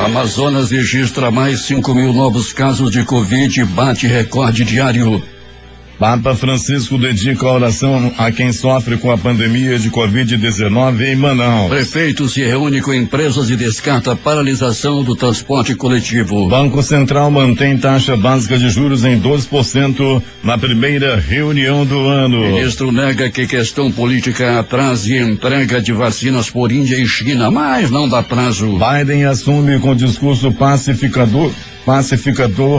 Amazonas registra mais 5.000 novos casos de Covid e bate recorde diário. Papa Francisco dedica a oração a quem sofre com a pandemia de Covid-19 em Manaus. Prefeito se reúne com empresas e descarta a paralisação do transporte coletivo. Banco Central mantém taxa básica de juros em 12% na primeira reunião do ano. Ministro nega que questão política atrase entrega de vacinas por Índia e China, mas não dá prazo. Biden assume com discurso pacificador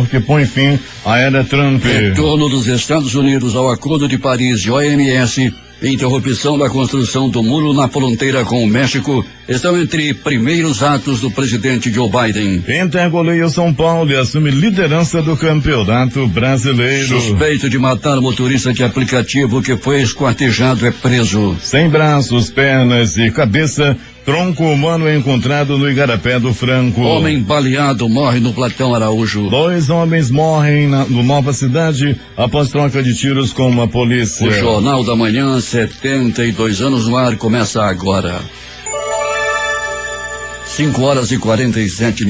que põe fim à era Trump. Retorno dos Estados Unidos ao Acordo de Paris e OMS, interrupção da construção do muro na fronteira com o México, estão entre primeiros atos do presidente Joe Biden. Inter goleia São Paulo e assume liderança do Campeonato Brasileiro. Suspeito de matar o motorista de aplicativo que foi esquartejado é preso. Sem braços, pernas e cabeça, tronco humano é encontrado no Igarapé do Franco. Homem baleado morre no Platão Araújo. 2 homens morrem no Nova Cidade após troca de tiros com a polícia. O Jornal da Manhã, 72 anos no ar, começa agora. 5:47.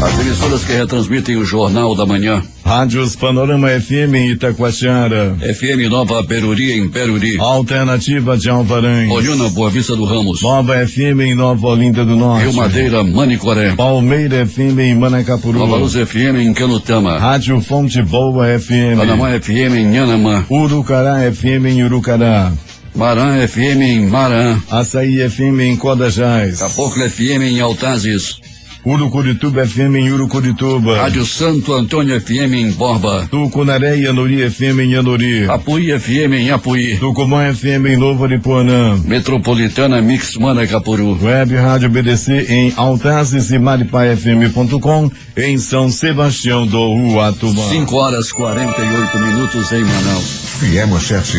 As emissoras que retransmitem o Jornal da Manhã. Rádios Panorama FM em Itacoatiara. FM Nova Peruri em Peruri. Alternativa de Alvarães. Olhuna, Boa Vista do Ramos. Nova FM em Nova Olinda do Norte. Rio Madeira, Manicoré. Palmeira FM em Manacapuru. Nova Luz FM em Canutama. Rádio Fonte Boa FM. Panamá FM em Nhanamã. Urucará FM em Urucará. Marã FM em Marã. Açaí FM em Codajás. Caboclo FM em Altazes. Urucurituba FM em Urucurituba. Rádio Santo Antônio FM em Borba. Tucunaré e Anori FM em Anori. Apuí FM em Apuí. Tucumã FM em Novo Aripuanã. Metropolitana Mix Manacapuru. Web Rádio BDC em Altazes e MaripaFM.com em São Sebastião do Uatubá. 5:48 em Manaus. Manchete.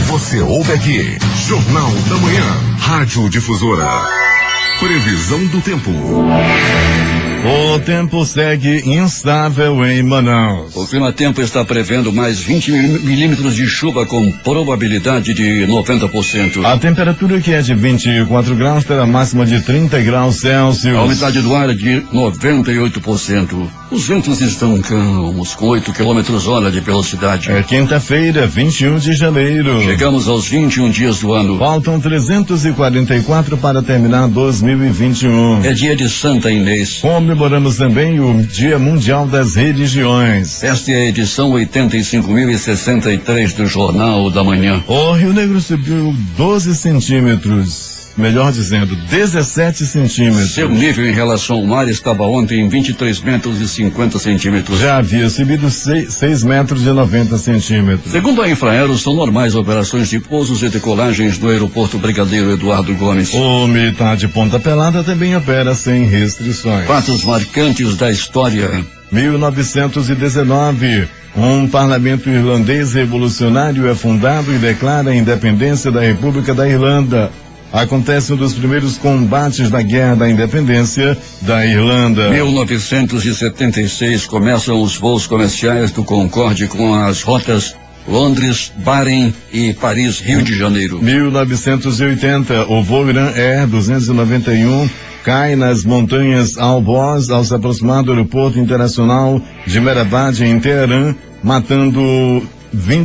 Você ouve aqui. Jornal da Manhã. Rádio Difusora. Previsão do tempo. O tempo segue instável em Manaus. O Climatempo está prevendo mais 20 milímetros de chuva com probabilidade de 90%. A temperatura, que é de 24 graus, terá máxima de 30 graus Celsius. A umidade do ar é de 98%. Os ventos estão calmos, com 8 km/h de velocidade. É quinta-feira, 21 de janeiro. Chegamos aos 21 dias do ano. Faltam 344 para terminar 2021. É dia de Santa Inês. Comemoramos também o Dia Mundial das Religiões. Esta é a edição 85.063 do Jornal da Manhã. O Rio Negro subiu 12 centímetros. Melhor dizendo, 17 centímetros. Seu nível em relação ao mar estava ontem em 23 metros e 50 centímetros. Já havia subido 6 metros e 90 centímetros. Segundo a Infraero, são normais operações de pousos e decolagens no aeroporto Brigadeiro Eduardo Gomes. O militar de Ponta Pelada também opera sem restrições. Fatos marcantes da história. 1919. Um parlamento irlandês revolucionário é fundado e declara a independência da República da Irlanda. Acontece um dos primeiros combates da Guerra da Independência da Irlanda. 1976 começam os voos comerciais do Concorde com as rotas Londres, Bahrein e Paris, Rio de Janeiro. 1980, o voo Iran Air 291 cai nas montanhas Alborz ao se aproximar do aeroporto internacional de Mehrabad em Teherã, matando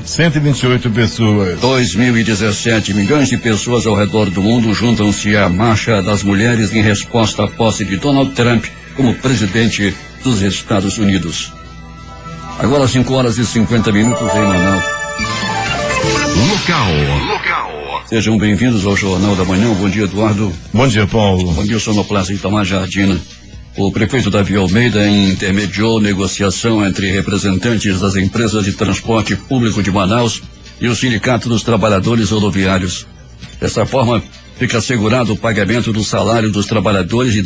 128 pessoas. 2017, milhões de pessoas ao redor do mundo juntam-se à Marcha das Mulheres em resposta à posse de Donald Trump como presidente dos Estados Unidos. Agora 5:50 em Manaus. Local. Sejam bem-vindos ao Jornal da Manhã. Bom dia, Eduardo. Bom dia, Paulo. Bom dia, Sonoplaça Itamar Jardina. O prefeito Davi Almeida intermediou negociação entre representantes das empresas de transporte público de Manaus e o Sindicato dos Trabalhadores Rodoviários. Dessa forma, fica assegurado o pagamento do salário dos trabalhadores e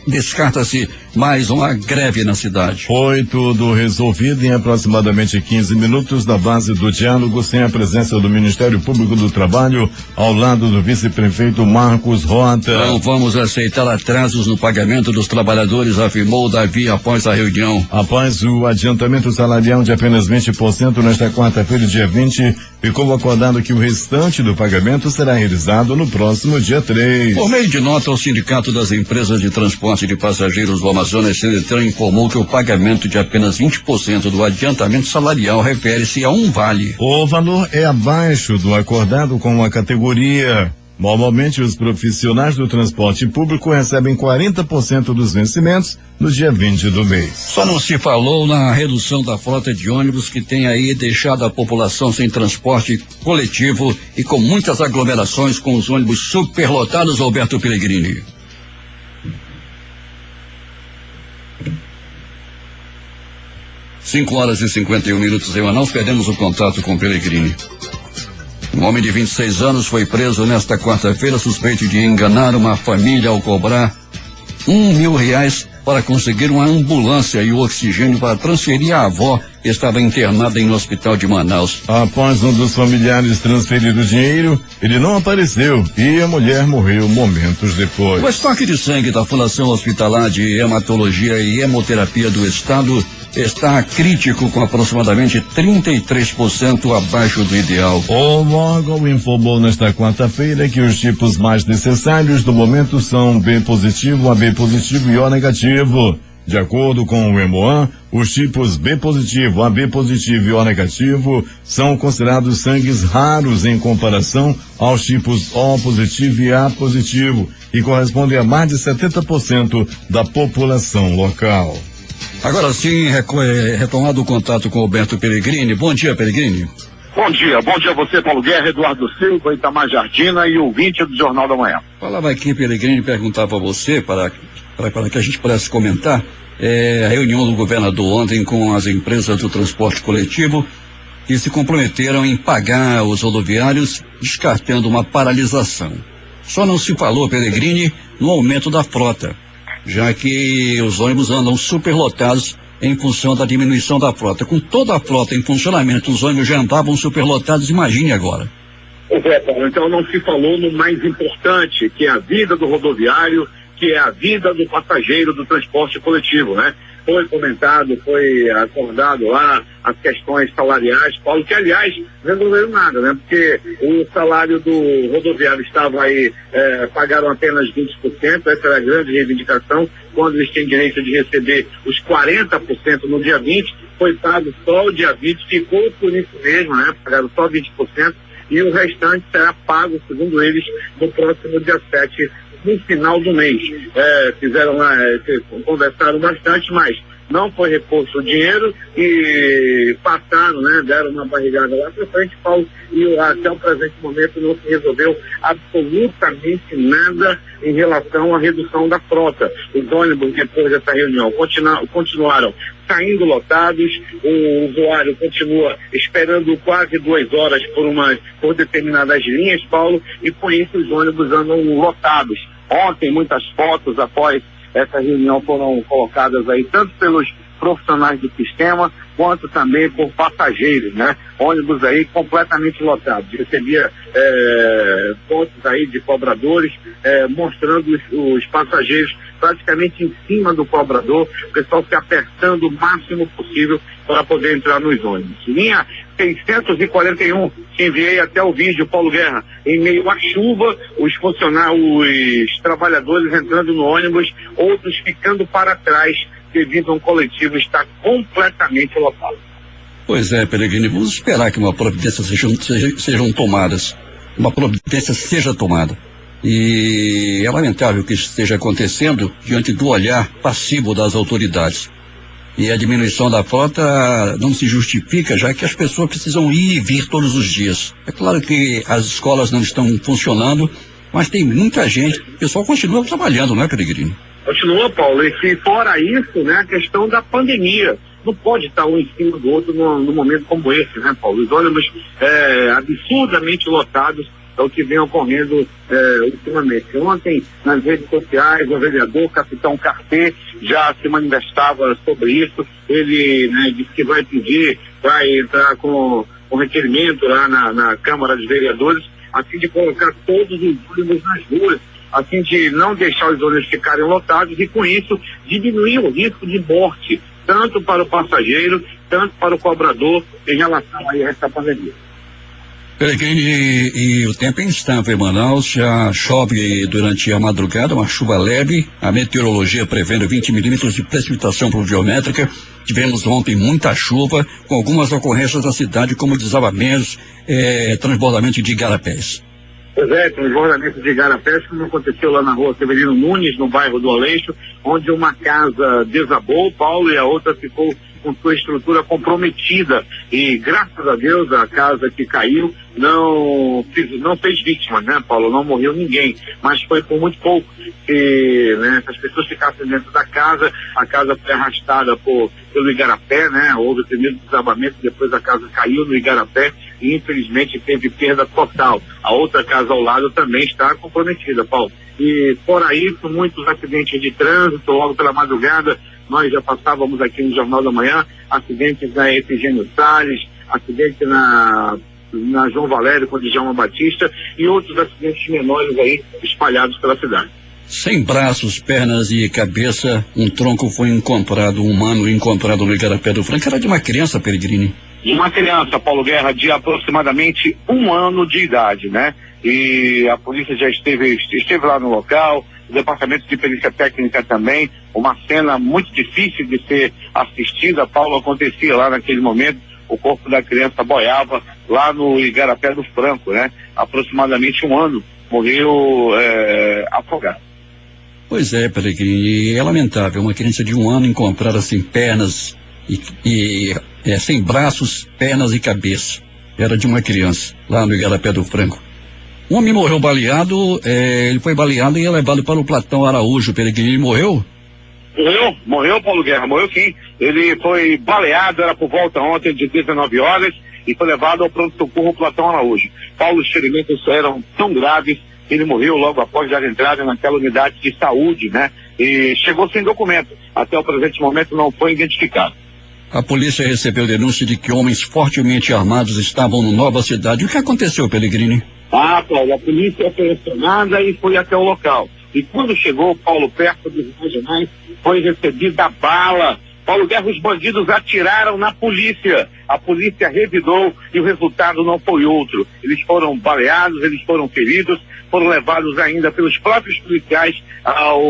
descarta-se mais uma greve na cidade. Foi tudo resolvido em aproximadamente 15 minutos na base do diálogo, sem a presença do Ministério Público do Trabalho, ao lado do vice-prefeito Marcos Rota. Não vamos aceitar atrasos no pagamento dos trabalhadores, afirmou Davi após a reunião. Após o adiantamento salarial de apenas 20% nesta quarta-feira, dia 20, ficou acordado que o restante do pagamento será realizado no próximo dia 3. Por meio de nota, o Sindicato das Empresas de Transporte de Passageiros do Amazonas, Sinetran, informou que o pagamento de apenas 20% do adiantamento salarial refere-se a um vale. O valor é abaixo do acordado com a categoria. Normalmente, os profissionais do transporte público recebem 40% dos vencimentos no dia 20 do mês. Só não se falou na redução da frota de ônibus, que tem aí deixado a população sem transporte coletivo e com muitas aglomerações, com os ônibus superlotados, Alberto Pellegrini. Cinco horas e 51 minutos em Manaus, perdemos o contato com Pellegrini. Um homem de 26 anos foi preso nesta quarta-feira, suspeito de enganar uma família ao cobrar R$1.000 para conseguir uma ambulância e o oxigênio para transferir a avó, que estava internada em um hospital de Manaus. Após um dos familiares transferir o dinheiro, ele não apareceu e a mulher morreu momentos depois. O estoque de sangue da Fundação Hospitalar de Hematologia e Hemoterapia do Estado está crítico, com aproximadamente 33% abaixo do ideal. O órgão informou nesta quarta-feira que os tipos mais necessários do momento são B positivo, AB positivo e O negativo. De acordo com o Hemoan, os tipos B positivo, AB positivo e O negativo são considerados sangues raros em comparação aos tipos O positivo e A positivo, que correspondem a mais de 70% da população local. Agora sim, retomado o contato com o Alberto Pellegrini. Bom dia, Pellegrini. Bom dia a você, Paulo Guerra, Eduardo Silva, Itamar Jardina e ouvinte do Jornal da Manhã. Falava aqui, Pellegrini, perguntava a você, para que a gente pudesse comentar, a reunião do governador ontem com as empresas do transporte coletivo, que se comprometeram em pagar os rodoviários, descartando uma paralisação. Só não se falou, Pellegrini, no aumento da frota, já que os ônibus andam superlotados em função da diminuição da frota. Com toda a frota em funcionamento, os ônibus já andavam superlotados, imagine agora. Pois é, Paulo, então não se falou no mais importante, que é a vida do rodoviário, que é a vida do passageiro do transporte coletivo, né? Foi comentado, foi acordado lá as questões salariais, Paulo, que aliás resolveram nada, né? Porque o salário do rodoviário estava aí, pagaram apenas 20%, essa era a grande reivindicação, quando eles têm direito de receber os 40% no dia 20, foi pago só o dia 20, ficou por isso mesmo, né? Pagaram só 20%, e o restante será pago, segundo eles, no próximo dia 7, no final do mês. Conversaram bastante, mas não foi reposto o dinheiro e passaram, né, deram uma barrigada lá para frente, Paulo, e até o presente momento não se resolveu absolutamente nada em relação à redução da frota. Os ônibus, depois dessa reunião, continuaram saindo lotados, o usuário continua esperando quase 2 horas por determinadas linhas, Paulo, e com isso os ônibus andam lotados. Ontem, muitas fotos após essa reunião foram colocadas aí, tanto pelos profissionais do sistema, quanto também por passageiros, né? Ônibus aí completamente lotados. Recebia fotos aí de cobradores mostrando os passageiros praticamente em cima do cobrador, o pessoal se apertando o máximo possível para poder entrar nos ônibus. Linha 641, enviei até o vídeo, Paulo Guerra, em meio à chuva, os trabalhadores entrando no ônibus, outros ficando para trás, devido a um coletivo estar completamente lotado. Pois é, Pellegrini, vamos esperar que uma providência sejam tomadas. Uma providência seja tomada. E é lamentável que isso esteja acontecendo diante do olhar passivo das autoridades. E a diminuição da frota não se justifica, já que as pessoas precisam ir e vir todos os dias. É claro que as escolas não estão funcionando, mas tem muita gente, o pessoal continua trabalhando, não é, Pellegrini? Continua, Paulo, e fora isso, né, a questão da pandemia. Não pode estar um em cima do outro num momento como esse, né, Paulo? Os ônibus absurdamente lotados, é o que vem ocorrendo ultimamente. Ontem, nas redes sociais, o vereador Capitão Carpê já se manifestava sobre isso. Ele, né, disse que vai entrar com requerimento lá na Câmara dos Vereadores, a fim de colocar todos os ônibus nas ruas, a fim de não deixar os ônibus ficarem lotados e, com isso, diminuir o risco de morte, tanto para o passageiro, tanto para o cobrador, em relação a essa pandemia. Peregrine, e o tempo é instável em Manaus, já chove durante a madrugada, uma chuva leve, a meteorologia prevendo 20 milímetros de precipitação pluviométrica. Tivemos ontem muita chuva, com algumas ocorrências na cidade, como desabamentos, transbordamento de igarapés. Pois é, transbordamento de igarapés, como aconteceu lá na rua Severino Nunes, no bairro do Aleixo, onde uma casa desabou, Paulo, e a outra ficou com sua estrutura comprometida, e graças a Deus a casa que caiu não fez vítimas, né, Paulo? Não morreu ninguém, mas foi por muito pouco que, né, as pessoas ficassem dentro da casa. A casa foi arrastada pelo igarapé, né? Houve o primeiro desabamento, depois a casa caiu no igarapé e infelizmente teve perda total. A outra casa ao lado também está comprometida, Paulo. E fora isso, muitos acidentes de trânsito logo pela madrugada. Nós já passávamos aqui no Jornal da Manhã, acidentes na Efigênio Salles, acidente na João Valério com o Djalma Batista e outros acidentes menores aí espalhados pela cidade. Sem braços, pernas e cabeça, um tronco foi encontrado, humano encontrado no Igarapé do Franco. Era de uma criança, Peregrini? De uma criança, Paulo Guerra, de aproximadamente 1 ano de idade, né? E a polícia já esteve lá no local, o departamento de perícia técnica também. Uma cena muito difícil de ser assistida, Paulo, acontecia lá naquele momento. O corpo da criança boiava lá no Igarapé do Franco, né? Aproximadamente 1 ano, morreu afogado. Pois é, Peregrini, é lamentável, uma criança de 1 ano encontrada sem pernas sem braços, pernas e cabeça. Era de uma criança, lá no Igarapé do Franco. Um homem morreu baleado, ele foi baleado e é levado para o Platão Araújo. Peregrini, morreu? Morreu, Paulo Guerra, morreu sim. Ele foi baleado, era por volta ontem de 19 horas, e foi levado ao pronto-socorro Platão Araújo. Paulo, os ferimentos eram tão graves, ele morreu logo após dar entrada naquela unidade de saúde, né? E chegou sem documento. Até o presente momento não foi identificado. A polícia recebeu denúncia de que homens fortemente armados estavam no Nova Cidade. O que aconteceu, Peregrini? Paulo, a polícia foi acionada e foi até o local. E quando chegou, Paulo, perto dos marginais, foi recebida a bala. Paulo Guerra, os bandidos atiraram na polícia. A polícia revidou e o resultado não foi outro. Eles foram baleados, eles foram feridos, foram levados ainda pelos próprios policiais ao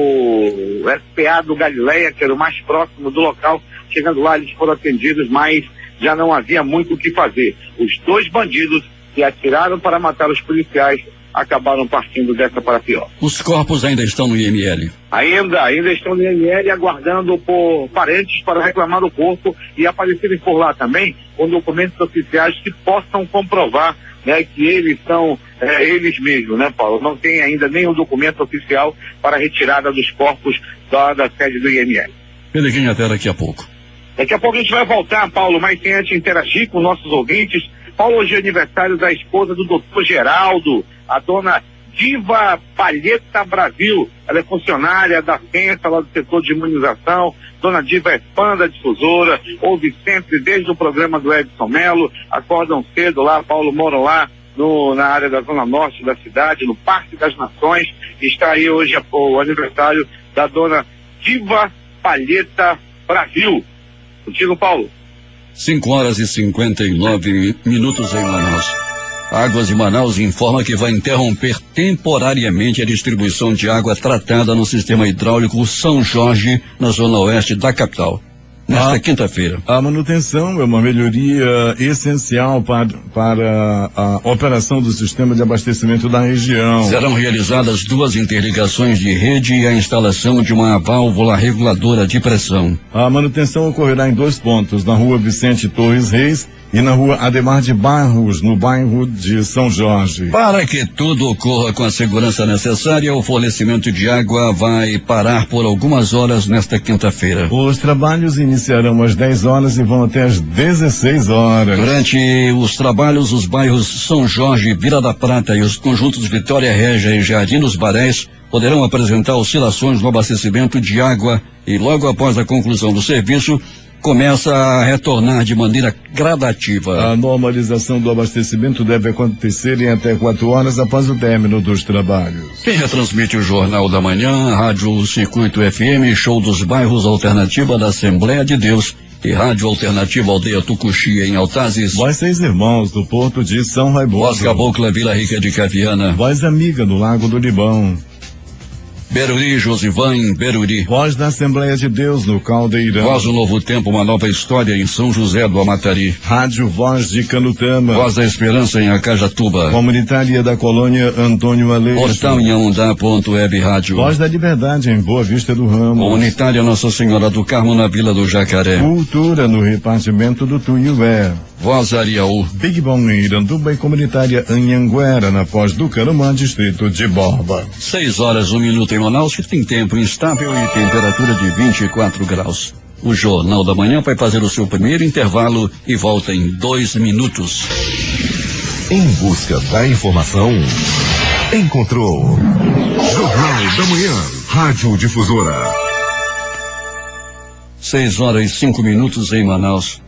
SPA do Galileia, que era o mais próximo do local. Chegando lá, eles foram atendidos, mas já não havia muito o que fazer. Os 2 bandidos que atiraram para matar os policiais acabaram partindo dessa para pior. Os corpos ainda estão no IML? Ainda estão no IML, aguardando por parentes para reclamar o corpo e aparecerem por lá também com documentos oficiais que possam comprovar, né, que eles são eles mesmos, né, Paulo? Não tem ainda nenhum documento oficial para a retirada dos corpos da sede do IML. Peregrini, até daqui a pouco. Daqui a pouco a gente vai voltar, Paulo, mas sem antes interagir com nossos ouvintes. Paulo, hoje é aniversário da esposa do doutor Geraldo, a dona Diva Palheta Brasil. Ela é funcionária da FENSA, lá do setor de imunização. Dona Diva é fã da difusora, ouve sempre desde o programa do Edson Melo, acordam cedo lá, Paulo, moram lá na área da zona norte da cidade, no Parque das Nações. Está aí hoje o aniversário da dona Diva Palheta Brasil. Contigo, Paulo. 5h59 em Manaus. Águas de Manaus informa que vai interromper temporariamente a distribuição de água tratada no sistema hidráulico São Jorge, na zona oeste da capital, nesta quinta-feira. A manutenção é uma melhoria essencial para a operação do sistema de abastecimento da região. Serão realizadas 2 interligações de rede e a instalação de uma válvula reguladora de pressão. A manutenção ocorrerá em 2 pontos, na rua Vicente Torres Reis e na rua Ademar de Barros, no bairro de São Jorge. Para que tudo ocorra com a segurança necessária, o fornecimento de água vai parar por algumas horas nesta quinta-feira. Os trabalhos iniciados iniciarão às 10 horas e vão até às 16 horas. Durante os trabalhos, os bairros São Jorge, Vila da Prata e os conjuntos Vitória Régia e Jardim dos Baréis poderão apresentar oscilações no abastecimento de água e logo após a conclusão do serviço, começa a retornar de maneira gradativa. A normalização do abastecimento deve acontecer em até 4 horas após o término dos trabalhos. Quem retransmite o Jornal da Manhã, Rádio Circuito FM, Show dos Bairros Alternativa da Assembleia de Deus e Rádio Alternativa Aldeia Tucuxi em Altazes. Voz 6 Irmãos do Porto de São Raimundo. Voz Cabocla Vila Rica de Caviana. Voz Amiga do Lago do Libão. Beruri, Josivan em Beruri. Voz da Assembleia de Deus no Caldeirão. Voz do Novo Tempo, uma nova história em São José do Amatari. Rádio Voz de Canutama. Voz da Esperança em Acajatuba. Comunitária da Colônia Antônio Aleixo. Portal em Aundá.web Rádio. Voz da Liberdade em Boa Vista do Ramo. Comunitária Nossa Senhora do Carmo na Vila do Jacaré. Cultura no repartimento do Tuiué. Voz Ariaú. Big Bom em Iranduba e Comunitária Anhanguera na Foz do Carumã, distrito de Borba. 6 horas, 1 minuto em Manaus, que tem tempo instável e temperatura de 24 graus. O Jornal da Manhã vai fazer o seu primeiro intervalo e volta em 2 minutos. Em busca da informação, encontrou Jornal da Manhã, Rádio Difusora. 6 horas e 5 minutos em Manaus.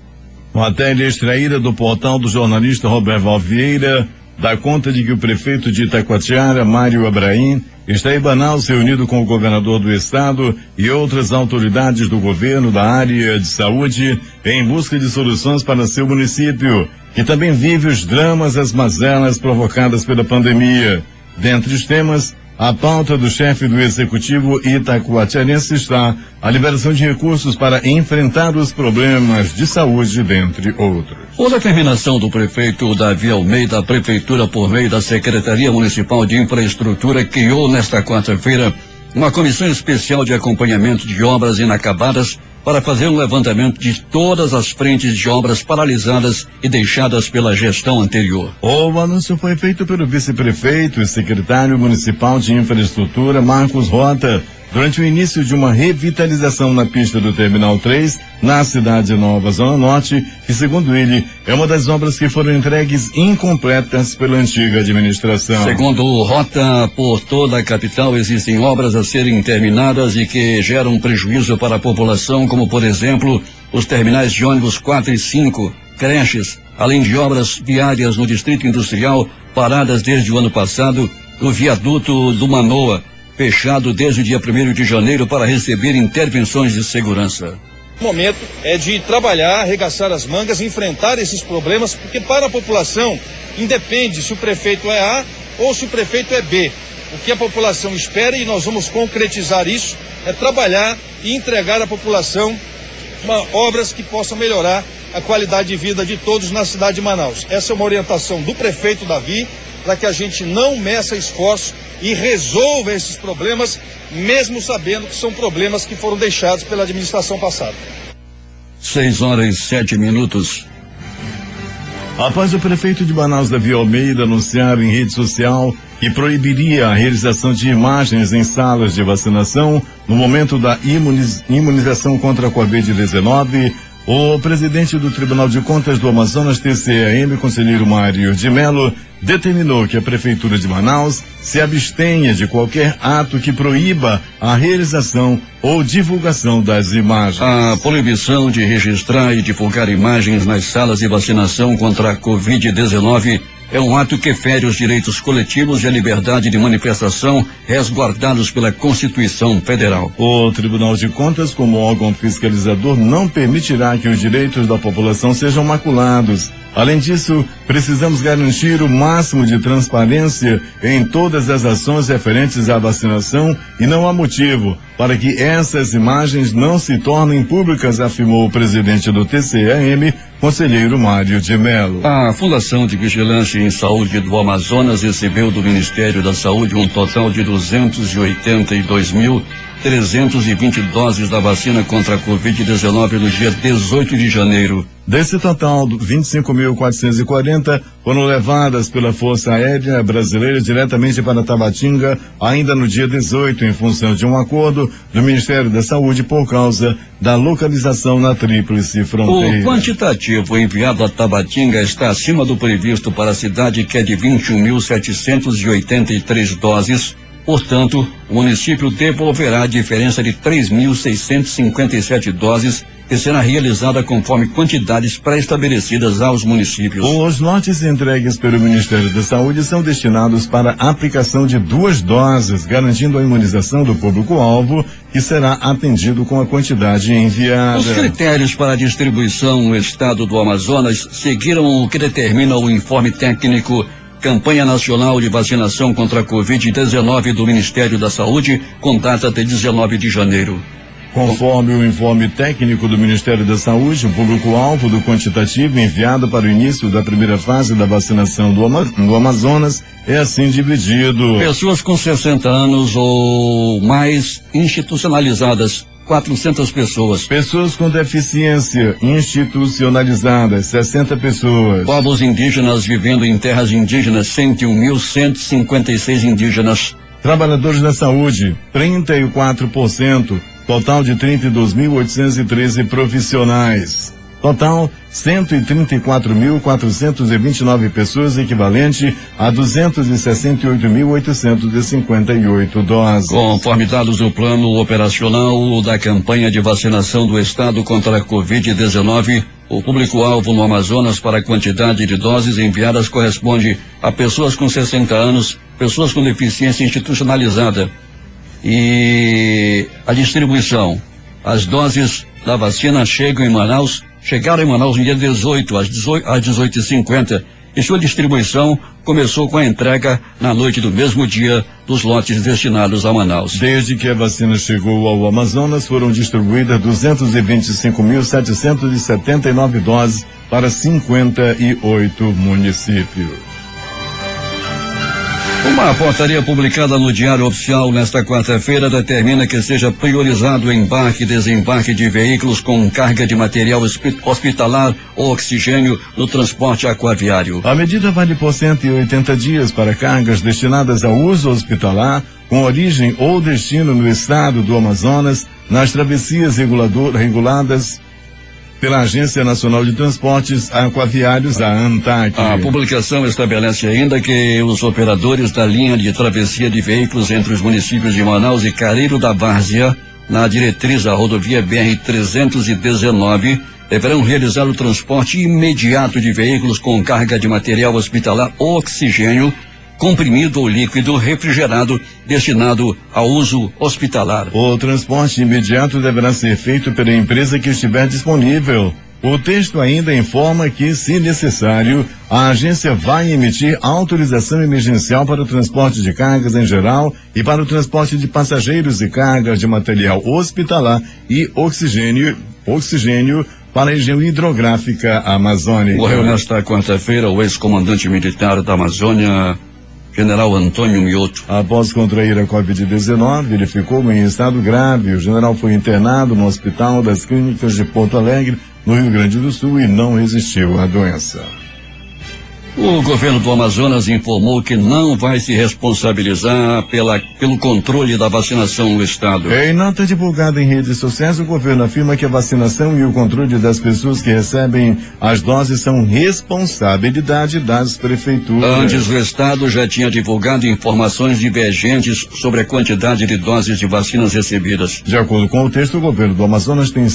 Matéria extraída do portal do jornalista Roberto Valvieira dá conta de que o prefeito de Itacoatiara, Mário Abraim, está em Manaus reunido com o governador do estado e outras autoridades do governo da área de saúde em busca de soluções para seu município, que também vive os dramas e as mazelas provocadas pela pandemia. Dentre os temas, a pauta do chefe do executivo itacoatiarense está a liberação de recursos para enfrentar os problemas de saúde, dentre outros. Por determinação do prefeito Davi Almeida, a prefeitura, por meio da Secretaria Municipal de Infraestrutura, criou nesta quarta-feira uma comissão especial de acompanhamento de obras inacabadas para fazer um levantamento de todas as frentes de obras paralisadas e deixadas pela gestão anterior. O anúncio foi feito pelo vice-prefeito e secretário municipal de infraestrutura, Marcos Rota, durante o início de uma revitalização na pista do Terminal 3, na Cidade Nova, Zona Norte, que, segundo ele, é uma das obras que foram entregues incompletas pela antiga administração. Segundo o Rota, por toda a capital existem obras a serem terminadas e que geram prejuízo para a população, como, por exemplo, os terminais de ônibus 4 e 5, creches, além de obras viárias no Distrito Industrial, paradas desde o ano passado, o viaduto do Manoa, fechado desde o dia 1º de janeiro para receber intervenções de segurança. O momento é de trabalhar, arregaçar as mangas, enfrentar esses problemas, porque para a população independe se o prefeito é A ou se o prefeito é B. O que a população espera, e nós vamos concretizar isso, é trabalhar e entregar à população obras que possam melhorar a qualidade de vida de todos na cidade de Manaus. Essa é uma orientação do prefeito Davi, para que a gente não meça esforço e resolva esses problemas, mesmo sabendo que são problemas que foram deixados pela administração passada. 6 horas e 7 minutos. Após o prefeito de Manaus, Davi Almeida, anunciar em rede social que proibiria a realização de imagens em salas de vacinação no momento da imunização contra a Covid-19, o presidente do Tribunal de Contas do Amazonas, TCE-AM, conselheiro Mário de Mello, determinou que a Prefeitura de Manaus se abstenha de qualquer ato que proíba a realização ou divulgação das imagens. A proibição de registrar e divulgar imagens nas salas de vacinação contra a Covid-19 é um ato que fere os direitos coletivos e a liberdade de manifestação resguardados pela Constituição Federal. O Tribunal de Contas, como órgão fiscalizador, não permitirá que os direitos da população sejam maculados. Além disso, precisamos garantir o máximo de transparência em todas as ações referentes à vacinação e não há motivo para que essas imagens não se tornem públicas, afirmou o presidente do TCE-AM, conselheiro Mário de Mello. A Fundação de Vigilância em Saúde do Amazonas recebeu do Ministério da Saúde um total de 282.320 doses da vacina contra a Covid-19 no dia 18 de janeiro Desse total, 25.440 foram levadas pela Força Aérea Brasileira diretamente para Tabatinga, ainda no dia 18, em função de um acordo do Ministério da Saúde por causa da localização na Tríplice Fronteira. O quantitativo enviado a Tabatinga está acima do previsto para a cidade, que é de 21.783 doses. Portanto, o município devolverá a diferença de 3.657 doses, que será realizada conforme quantidades pré-estabelecidas aos municípios. Os lotes entregues pelo Ministério da Saúde são destinados para a aplicação de 2 doses, garantindo a imunização do público-alvo, que será atendido com a quantidade enviada. Os critérios para a distribuição no estado do Amazonas seguiram o que determina o informe técnico Campanha Nacional de Vacinação contra a Covid-19 do Ministério da Saúde, com data de 19 de janeiro. Conforme o informe técnico do Ministério da Saúde, o público-alvo do quantitativo enviado para o início da primeira fase da vacinação do Amazonas é assim dividido. Pessoas com 60 anos ou mais institucionalizadas, 400 pessoas. Pessoas com deficiência institucionalizadas, 60 pessoas. Povos indígenas vivendo em terras indígenas, 101.156 indígenas. Trabalhadores da saúde, 34%. Total de 32.813 profissionais. Total, 134.429 pessoas, equivalente a 268.858 doses. Conforme dados do plano operacional da campanha de vacinação do estado contra a Covid-19, o público-alvo no Amazonas para a quantidade de doses enviadas corresponde a pessoas com 60 anos, pessoas com deficiência institucionalizada. E a distribuição. As doses da vacina chegaram em Manaus no dia 18, às 18h50, e sua distribuição começou com a entrega na noite do mesmo dia dos lotes destinados a Manaus. Desde que a vacina chegou ao Amazonas, foram distribuídas 225.779 doses para 58 municípios. Uma portaria publicada no Diário Oficial nesta quarta-feira determina que seja priorizado o embarque e desembarque de veículos com carga de material hospitalar ou oxigênio no transporte aquaviário. A medida vale por 180 dias para cargas destinadas ao uso hospitalar, com origem ou destino no estado do Amazonas, nas travessias reguladas pela Agência Nacional de Transportes Aquaviários, a ANTAQ. A publicação estabelece ainda que os operadores da linha de travessia de veículos entre os municípios de Manaus e Careiro da Várzea, na diretriz da rodovia BR-319, deverão realizar o transporte imediato de veículos com carga de material hospitalar ou oxigênio, comprimido ou líquido refrigerado destinado ao uso hospitalar. O transporte imediato deverá ser feito pela empresa que estiver disponível. O texto ainda informa que, se necessário, a agência vai emitir autorização emergencial para o transporte de cargas em geral e para o transporte de passageiros e cargas de material hospitalar e oxigênio para a região hidrográfica amazônica. Morreu nesta quarta-feira o ex-comandante militar da Amazônia, General Antônio Mioto. Após contrair a Covid-19, ele ficou em estado grave. O general foi internado no Hospital das Clínicas de Porto Alegre, no Rio Grande do Sul, e não resistiu à doença. O governo do Amazonas informou que não vai se responsabilizar pelo controle da vacinação no estado. Em nota divulgada em redes sociais, o governo afirma que a vacinação e o controle das pessoas que recebem as doses são responsabilidade das prefeituras. Antes, o estado já tinha divulgado informações divergentes sobre a quantidade de doses de vacinas recebidas. De acordo com o texto, o governo do Amazonas tem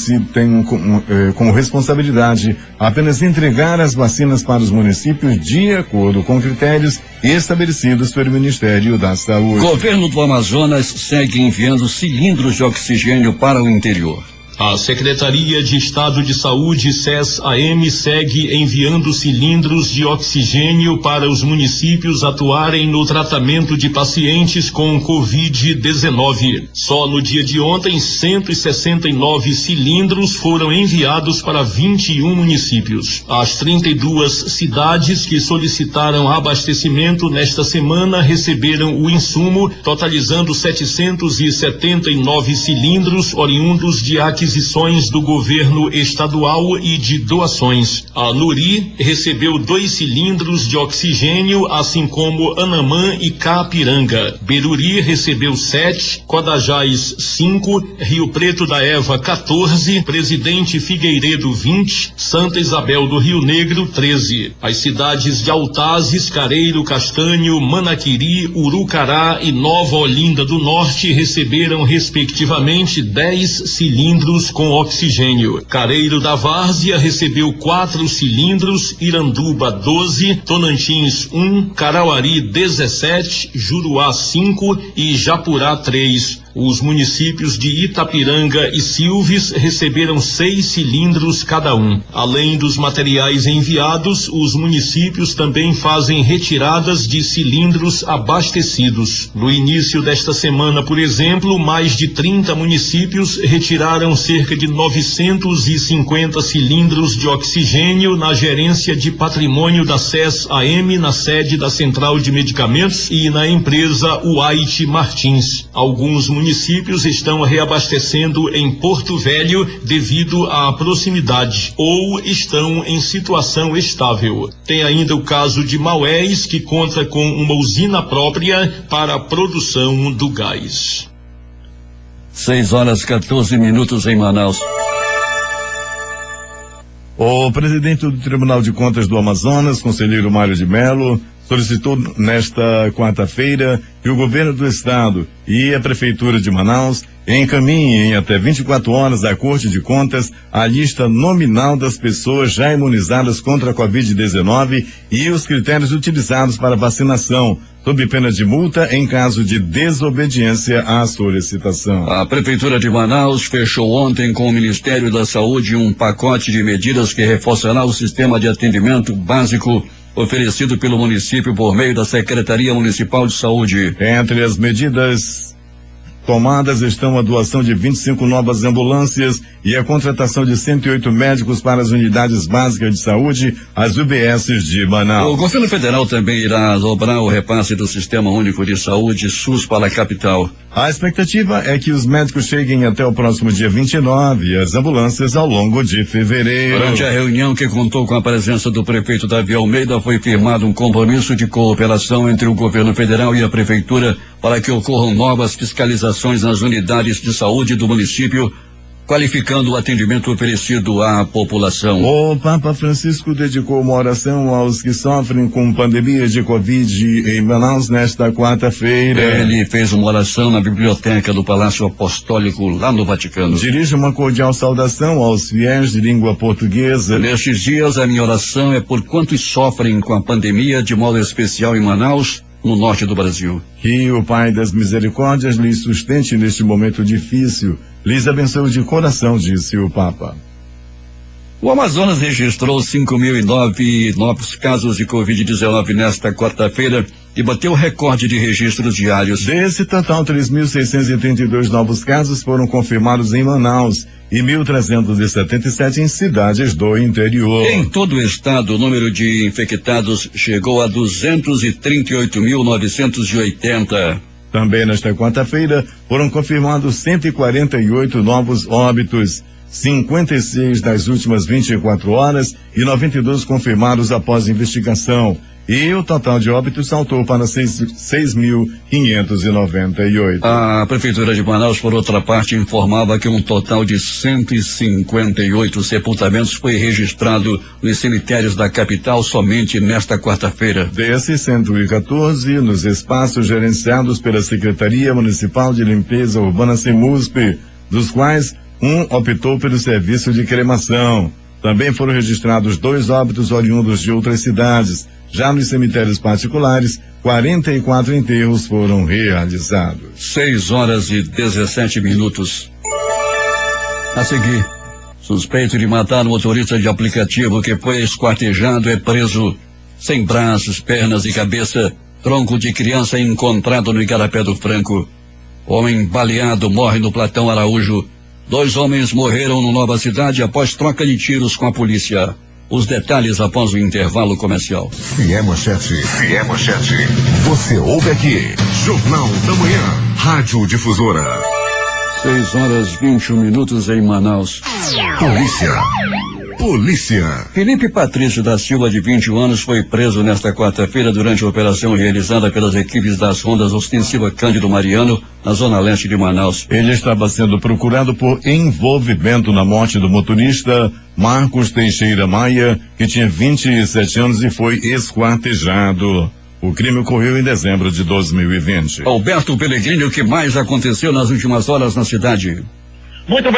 como responsabilidade apenas entregar as vacinas para os municípios de acordo com critérios estabelecidos pelo Ministério da Saúde. O governo do Amazonas segue enviando cilindros de oxigênio para o interior. A Secretaria de Estado de Saúde, SES-AM, segue enviando cilindros de oxigênio para os municípios atuarem no tratamento de pacientes com Covid-19. Só no dia de ontem, 169 cilindros foram enviados para 21 municípios. As 32 cidades que solicitaram abastecimento nesta semana receberam o insumo, totalizando 779 cilindros oriundos de aquisição aquisições do governo estadual e de doações. A Nuri recebeu 2 cilindros de oxigênio, assim como Anamã e Capiranga. Beruri recebeu 7, Codajás 5, Rio Preto da Eva 14, Presidente Figueiredo 20, Santa Isabel do Rio Negro 13. As cidades de Altazes, Careiro, Castanho, Manaquiri, Urucará e Nova Olinda do Norte receberam respectivamente 10 cilindros com oxigênio. Careiro da Várzea recebeu 4 cilindros, Iranduba 12, Tonantins 1, Carauari 17, Juruá 5 e Japurá 3. Os municípios de Itapiranga e Silves receberam 6 cilindros cada um. Além dos materiais enviados, os municípios também fazem retiradas de cilindros abastecidos. No início desta semana, por exemplo, mais de 30 municípios retiraram cerca de 950 cilindros de oxigênio na gerência de patrimônio da SES-AM, na sede da Central de Medicamentos e na empresa White Martins. Alguns municípios estão reabastecendo em Porto Velho devido à proximidade ou estão em situação estável. Tem ainda o caso de Maués, que conta com uma usina própria para a produção do gás. 6h14 em Manaus. O presidente do Tribunal de Contas do Amazonas, conselheiro Mário de Mello, solicitou nesta quarta-feira que o governo do estado e a prefeitura de Manaus encaminhem em até 24 horas à Corte de Contas a lista nominal das pessoas já imunizadas contra a Covid-19 e os critérios utilizados para vacinação, sob pena de multa em caso de desobediência à solicitação. A Prefeitura de Manaus fechou ontem com o Ministério da Saúde um pacote de medidas que reforçará o sistema de atendimento básico oferecido pelo município por meio da Secretaria Municipal de Saúde. Entre as medidas tomadas estão a doação de 25 novas ambulâncias e a contratação de 108 médicos para as unidades básicas de saúde, as UBSs de Manaus. O governo federal também irá dobrar o repasse do Sistema Único de Saúde, SUS, para a capital. A expectativa é que os médicos cheguem até o próximo dia 29 e as ambulâncias ao longo de fevereiro. Durante a reunião, que contou com a presença do prefeito Davi Almeida, foi firmado um compromisso de cooperação entre o governo federal e a prefeitura para que ocorram novas fiscalizações nas unidades de saúde do município, qualificando o atendimento oferecido à população. O Papa Francisco dedicou uma oração aos que sofrem com pandemia de Covid em Manaus nesta quarta-feira. Ele fez uma oração na biblioteca do Palácio Apostólico, lá no Vaticano. Dirige uma cordial saudação aos fiéis de língua portuguesa. Nestes dias, a minha oração é por quantos sofrem com a pandemia, de modo especial em Manaus, no norte do Brasil. Que o Pai das Misericórdias lhes sustente neste momento difícil. Lhes abençoe de coração, disse o Papa. O Amazonas registrou 5.009 novos casos de Covid-19 nesta quarta-feira e bateu o recorde de registros diários. Desse total, 3.632 novos casos foram confirmados em Manaus e 1.377 em cidades do interior. Em todo o estado, o número de infectados chegou a 238.980. Também nesta quarta-feira foram confirmados 148 novos óbitos, 56 nas últimas 24 horas e 92 confirmados após investigação. E o total de óbitos saltou para 6.598. A Prefeitura de Manaus, por outra parte, informava que um total de 158 sepultamentos foi registrado nos cemitérios da capital somente nesta quarta-feira. Desses, 114 nos espaços gerenciados pela Secretaria Municipal de Limpeza Urbana (SEMUSP), dos quais um optou pelo serviço de cremação. Também foram registrados 2 óbitos oriundos de outras cidades. Já nos cemitérios particulares, 44 enterros foram realizados. 6h17. A seguir, suspeito de matar um motorista de aplicativo que foi esquartejado é preso. Sem braços, pernas e cabeça, tronco de criança encontrado no Igarapé do Franco. Homem baleado morre no Platão Araújo. 2 homens morreram no Nova Cidade após troca de tiros com a polícia. Os detalhes após o intervalo comercial. Se é manchete, você ouve aqui. Jornal da Manhã, Rádio Difusora. 6h21 em Manaus. Polícia. Felipe Patrício da Silva, de 21 anos, foi preso nesta quarta-feira durante a operação realizada pelas equipes das rondas Ostensiva Cândido Mariano, na zona leste de Manaus. Ele estava sendo procurado por envolvimento na morte do motorista Marcos Teixeira Maia, que tinha 27 anos e foi esquartejado. O crime ocorreu em dezembro de 2020. Alberto Pellegrini, o que mais aconteceu nas últimas horas na cidade? Muito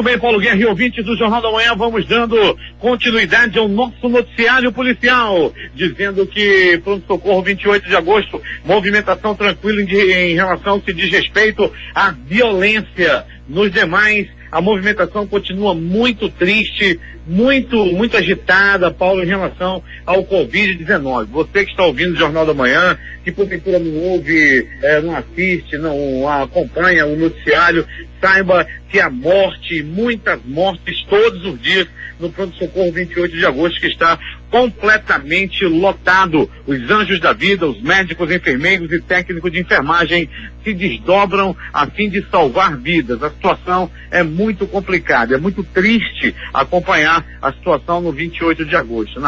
bem, Paulo Guerra e ouvintes do Jornal da Manhã, vamos dando continuidade ao nosso noticiário policial, dizendo que pronto-socorro 28 de agosto, movimentação tranquila em relação ao que diz respeito à violência. Nos demais, a movimentação continua muito triste, muito agitada, Paulo, em relação ao Covid-19. Você que está ouvindo o Jornal da Manhã, que porventura não ouve, não assiste, não acompanha o noticiário, saiba que a morte, muitas mortes todos os dias no pronto-socorro 28 de agosto, que está completamente lotado. Os anjos da vida, os médicos, enfermeiros e técnicos de enfermagem se desdobram a fim de salvar vidas. A situação é muito complicada, é muito triste acompanhar a situação no 28 de agosto.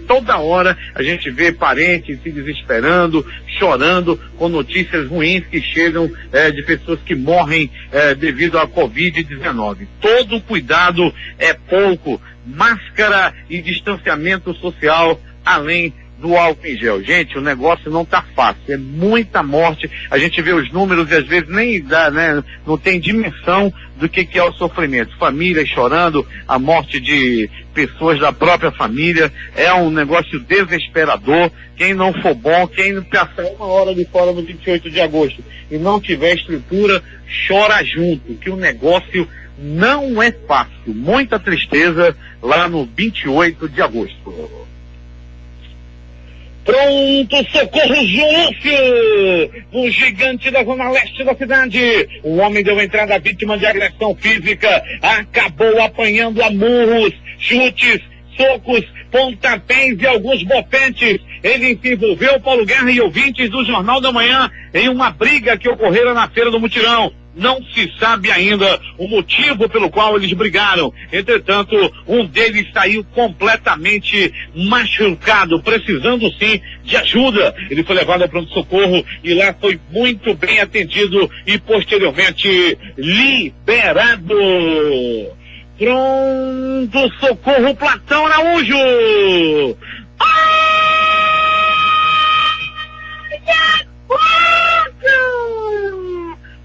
Toda hora a gente vê parentes se desesperando, chorando com notícias ruins que chegam de pessoas que morrem devido à Covid-19. Todo cuidado é pouco. Máscara e distanciamento social, além do álcool em gel. Gente, o negócio não tá fácil, é muita morte. A gente vê os números e às vezes nem dá, né? Não tem dimensão do que é o sofrimento. Famílias chorando, a morte de pessoas da própria família, é um negócio desesperador. Quem não for bom, quem passar uma hora de fora no 28 de agosto e não tiver estrutura, chora junto, que o negócio não é fácil. Muita tristeza lá no 28 de agosto. Pronto, socorro, João Lúcio, no gigante da zona leste da cidade. Um homem deu entrada vítima de agressão física, acabou apanhando a murros, chutes, socos, pontapés e alguns bofetes. Ele se envolveu, Paulo Guerra e ouvintes do Jornal da Manhã, em uma briga que ocorreu na Feira do Mutirão. Não se sabe ainda o motivo pelo qual eles brigaram. Entretanto, um deles saiu completamente machucado, precisando sim de ajuda. Ele foi levado ao pronto-socorro e lá foi muito bem atendido e posteriormente liberado. Pronto-socorro Platão Araújo!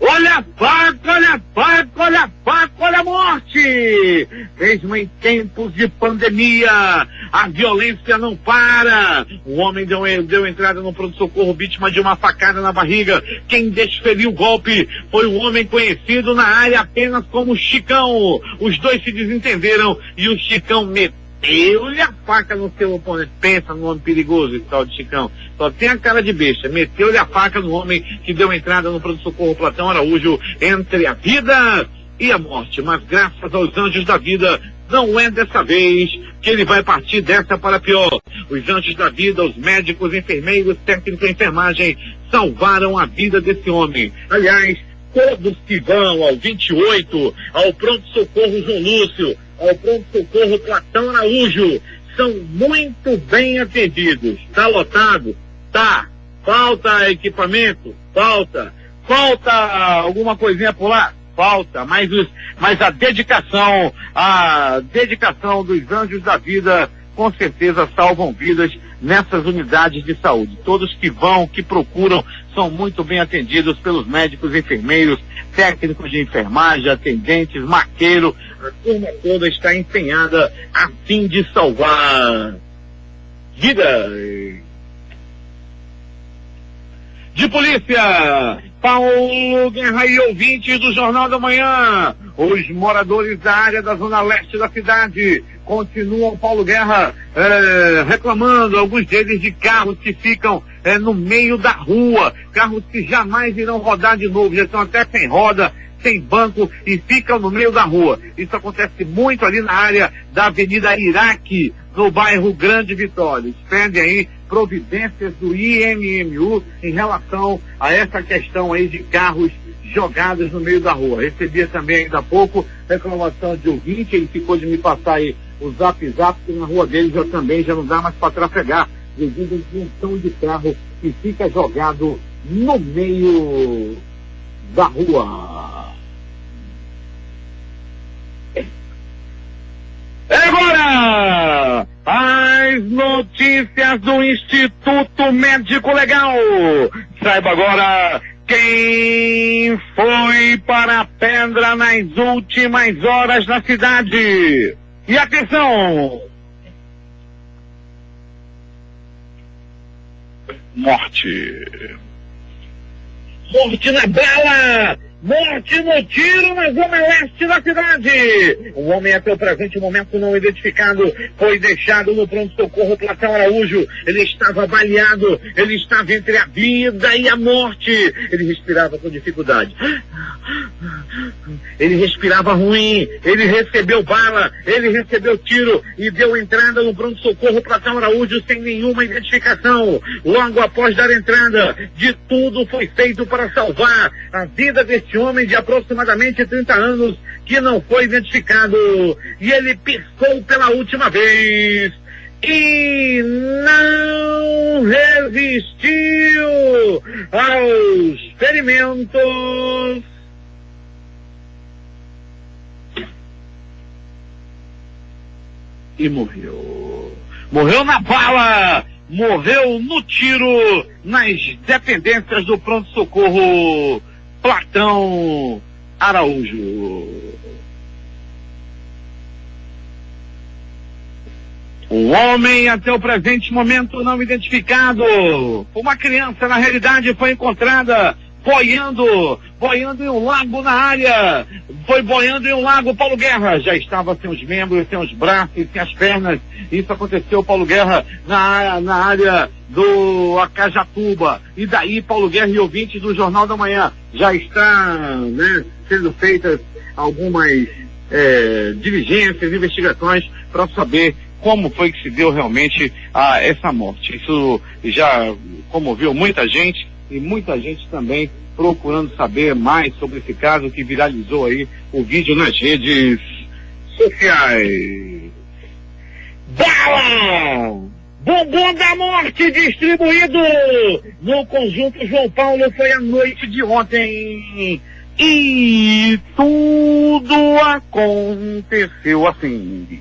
Olha a faca, olha a faca, olha a faca, olha a morte! Mesmo em tempos de pandemia, a violência não para. O homem deu entrada no pronto-socorro vítima de uma facada na barriga. Quem desferiu o golpe foi um homem conhecido na área apenas como Chicão. Os dois se desentenderam e o Chicão meteu-lhe a faca no seu oponente. Pensa no homem perigoso, esse tal de Chicão. Só tem a cara de besta. Meteu-lhe a faca no homem que deu entrada no pronto-socorro Platão Araújo, entre a vida e a morte. Mas graças aos anjos da vida, não é dessa vez que ele vai partir dessa para pior. Os anjos da vida, os médicos, enfermeiros, técnicos de enfermagem salvaram a vida desse homem. Aliás, todos que vão ao 28, ao pronto-socorro João Lúcio, ao pronto-socorro Platão Araújo, são muito bem atendidos. Tá lotado? Tá. Falta equipamento? Falta. Falta alguma coisinha por lá? Falta. Mas a dedicação dos anjos da vida, com certeza salvam vidas nessas unidades de saúde. Todos que vão, que procuram, são muito bem atendidos pelos médicos, enfermeiros, técnicos de enfermagem, atendentes, maqueiro. A turma toda está empenhada a fim de salvar vidas. De polícia, Paulo Guerra e ouvintes do Jornal da Manhã. Os moradores da área da zona leste da cidade continuam, Paulo Guerra, reclamando, alguns deles, de carros que ficam no meio da rua, carros que jamais irão rodar de novo, já estão até sem roda, sem banco e ficam no meio da rua. Isso acontece muito ali na área da Avenida Iraque, no bairro Grande Vitória. Eles pedem aí providências do IMMU em relação a essa questão aí de carros jogados no meio da rua. Recebia também ainda há pouco reclamação de ouvinte, ele ficou de me passar aí o zap, que na rua dele já não dá mais para trafegar, devido a um montão de carro que fica jogado no meio da rua. Agora, as notícias do Instituto Médico Legal. Saiba agora quem foi para a pedra nas últimas horas na cidade. E atenção! Morte na bala! Morte no tiro na zona leste da cidade. Um homem até o presente momento não identificado foi deixado no pronto-socorro Platão Araújo. Ele estava baleado, ele estava entre a vida e a morte. Ele respirava com dificuldade. Ele respirava ruim, ele recebeu bala, ele recebeu tiro e deu entrada no pronto-socorro Platão Araújo sem nenhuma identificação. Logo após dar entrada, de tudo foi feito para salvar a vida deste homem de aproximadamente 30 anos que não foi identificado. E ele piscou pela última vez e não resistiu aos ferimentos. E morreu. Morreu na bala, morreu no tiro nas dependências do pronto-socorro Platão Araújo. Um homem até o presente momento não identificado. Uma criança, na realidade, foi encontrada boiando em um lago na área. Foi boiando em um lago. Paulo Guerra já estava sem os membros, sem os braços, sem as pernas. Isso aconteceu, Paulo Guerra, na área do Acajatuba. E daí, Paulo Guerra e ouvintes do Jornal da Manhã, já está, sendo feitas algumas diligências, investigações para saber como foi que se deu realmente essa morte. Isso já comoveu muita gente e muita gente também procurando saber mais sobre esse caso que viralizou aí o vídeo nas redes sociais. Bala! Bombom da morte distribuído no conjunto João Paulo foi a noite de ontem. E tudo aconteceu assim.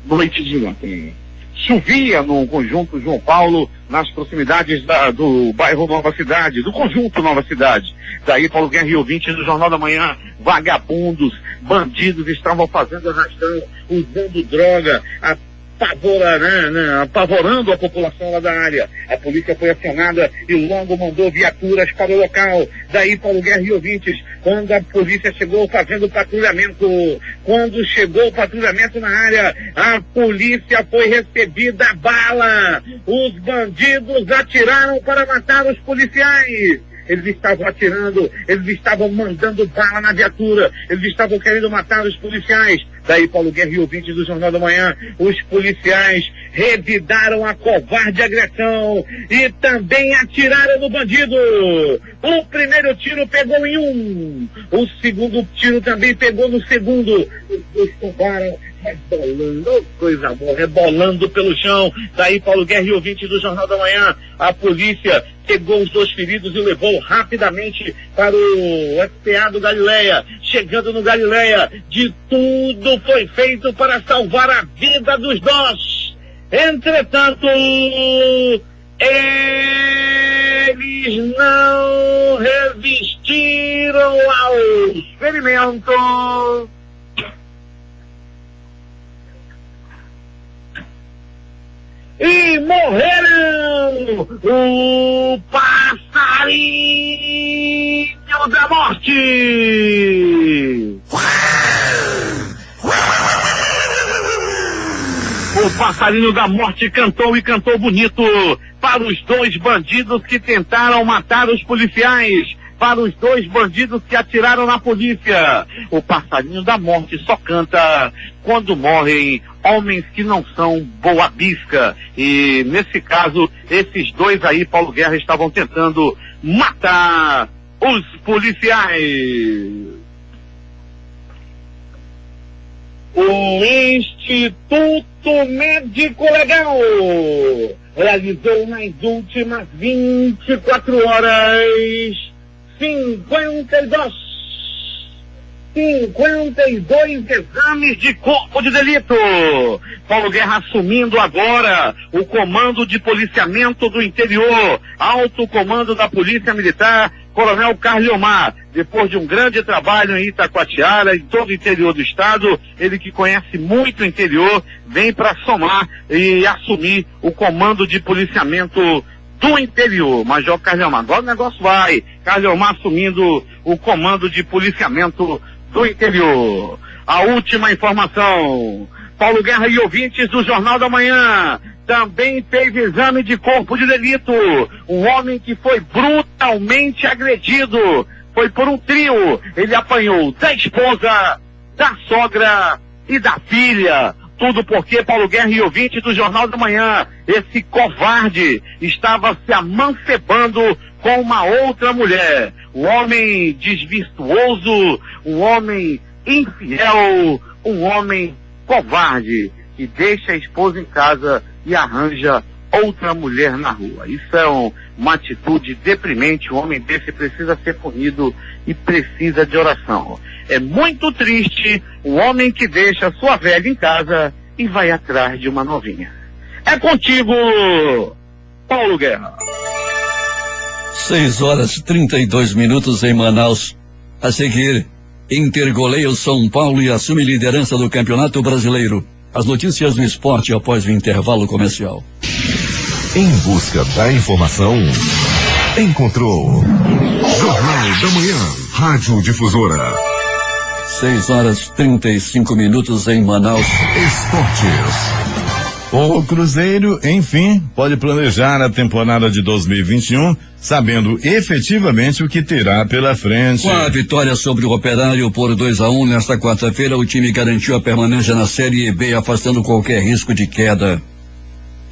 Noite de ontem. Chovia no conjunto João Paulo, nas proximidades do bairro Nova Cidade, do conjunto Nova Cidade. Daí, Paulo Guerra e ouvintes do Jornal da Manhã, vagabundos, bandidos estavam fazendo arrastão, usando droga, apavorando a população lá da área. A polícia foi acionada e logo mandou viaturas para o local. Daí, Paulo Guerra e ouvintes, quando a polícia chegou fazendo patrulhamento, quando chegou o patrulhamento na área, a polícia foi recebida a bala. Os bandidos atiraram para matar os policiais. Eles estavam atirando, eles estavam mandando bala na viatura, eles estavam querendo matar os policiais. Daí, Paulo Guerra e ouvintes do Jornal da Manhã, os policiais revidaram a covarde agressão e também atiraram no bandido. O primeiro tiro pegou em um, o segundo tiro também pegou no segundo. Os dois tombaram, rebolando, coisa boa, rebolando pelo chão. Daí, Paulo Guerra e ouvintes do Jornal da Manhã, a polícia pegou os dois feridos e levou rapidamente para o SPA do Galileia. Chegando no Galileia, de tudo foi feito para salvar a vida dos dois. Entretanto, eles não resistiram aos ferimentos. E morreram o passarinho da morte. O passarinho da morte cantou e cantou bonito para os dois bandidos que tentaram matar os policiais, para os dois bandidos que atiraram na polícia. O passarinho da morte só canta quando morrem homens que não são boa bisca. E nesse caso, esses dois aí, Paulo Guerra, estavam tentando matar os policiais. O Instituto Médico Legal realizou nas últimas 24 horas 52 exames de corpo de delito. Paulo Guerra assumindo agora o comando de policiamento do interior, alto comando da Polícia Militar, Coronel Carliomar. Depois de um grande trabalho em Itacoatiara, em todo o interior do estado, ele que conhece muito o interior, vem para somar e assumir o comando de policiamento do interior. Major Carliomar, agora o negócio vai. Carliomar assumindo o comando de policiamento do interior. A última informação, Paulo Guerra e ouvintes do Jornal da Manhã, também teve exame de corpo de delito. Um homem que foi brutalmente agredido, foi por um trio. Ele apanhou da esposa, da sogra e da filha. Tudo porque Paulo Guerra e ouvintes do Jornal da Manhã, esse covarde estava se amancebando com uma outra mulher. Um homem desvirtuoso, um homem infiel, um homem covarde, que deixa a esposa em casa e arranja outra mulher na rua. Isso é uma atitude deprimente. Um homem desse precisa ser punido e precisa de oração. É muito triste um homem que deixa sua velha em casa e vai atrás de uma novinha. É contigo, Paulo Guerra. 6h32 em Manaus. A seguir, Inter goleia o São Paulo e assume liderança do Campeonato Brasileiro. As notícias do esporte após o intervalo comercial. Em busca da informação, encontrou Jornal da Manhã, Rádio Difusora. 6h35 em Manaus. Esportes. O Cruzeiro, enfim, pode planejar a temporada de 2021, sabendo efetivamente o que terá pela frente. Com a vitória sobre o Operário por 2-1 nesta quarta-feira, o time garantiu a permanência na Série B, afastando qualquer risco de queda.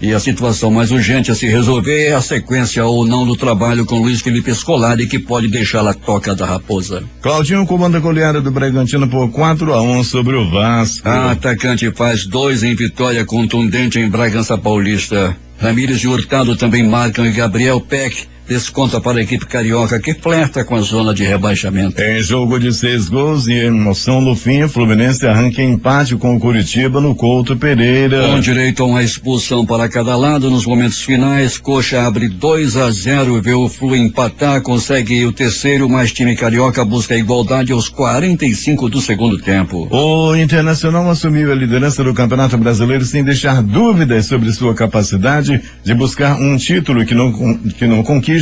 E a situação mais urgente a se resolver é a sequência ou não do trabalho com Luiz Felipe Scolari, que pode deixar a toca da raposa. Claudinho comanda a goleada do Bragantino por 4-1 sobre o Vasco. A atacante faz 2 em vitória contundente em Bragança Paulista. Ramírez e Hurtado também marcam e Gabriel Peck desconta para a equipe carioca, que flerta com a zona de rebaixamento. Em jogo de 6 gols e emoção no fim, Fluminense arranca empate com o Curitiba no Couto Pereira. Com direito a uma expulsão para cada lado nos momentos finais, Coxa abre 2-0, vê o Flu empatar, consegue o terceiro, mas time carioca busca a igualdade aos 45 do segundo tempo. O Internacional assumiu a liderança do Campeonato Brasileiro sem deixar dúvidas sobre sua capacidade de buscar um título que não conquista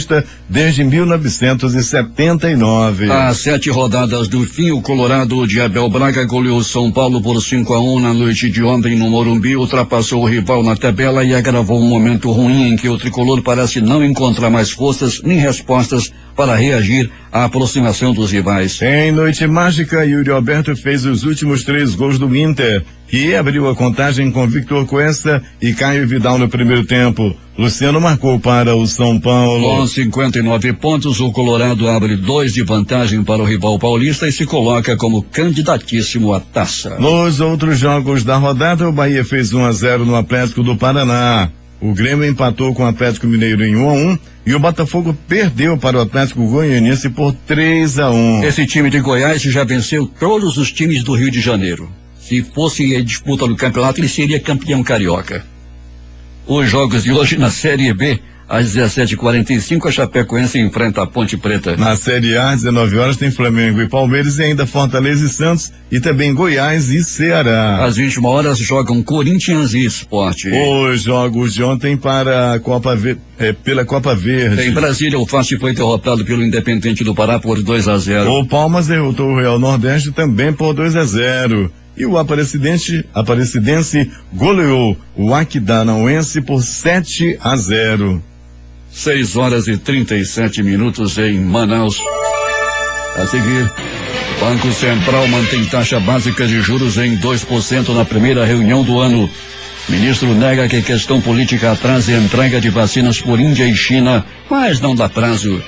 desde 1979. Às 7 rodadas do fim, o Colorado de Abel Braga goleou o São Paulo por 5-1 na noite de ontem no Morumbi, ultrapassou o rival na tabela e agravou um momento ruim em que o tricolor parece não encontrar mais forças nem respostas para reagir à aproximação dos rivais. Em noite mágica, Yuri Alberto fez os últimos 3 gols do Inter, que abriu a contagem com Victor Cuesta e Caio Vidal no primeiro tempo. Luciano marcou para o São Paulo. Com 59 pontos, o Colorado abre 2 de vantagem para o rival paulista e se coloca como candidatíssimo à taça. Nos outros jogos da rodada, o Bahia fez 1-0 no Atlético do Paraná. O Grêmio empatou com o Atlético Mineiro em 1-1 e o Botafogo perdeu para o Atlético Goianiense por 3-1. Esse time de Goiás já venceu todos os times do Rio de Janeiro. Se fosse a disputa do campeonato, ele seria campeão carioca. Os jogos de hoje na Série B, às 17h45, a Chapecoense enfrenta a Ponte Preta. Na Série A, às 19 horas, tem Flamengo e Palmeiras e ainda Fortaleza e Santos e também Goiás e Ceará. Às 21 horas jogam Corinthians e Sport. Os jogos de ontem para a pela Copa Verde. Em Brasília, o Fast foi derrotado pelo Independente do Pará por 2-0. O Palmas derrotou o Real Nordeste também por 2-0. E o Aparecidense goleou o Aquidauanense por 7-0. 6h37 em Manaus. A seguir, Banco Central mantém taxa básica de juros em 2% na primeira reunião do ano. Ministro nega que questão política atrase a entrega de vacinas por Índia e China, mas não dá prazo.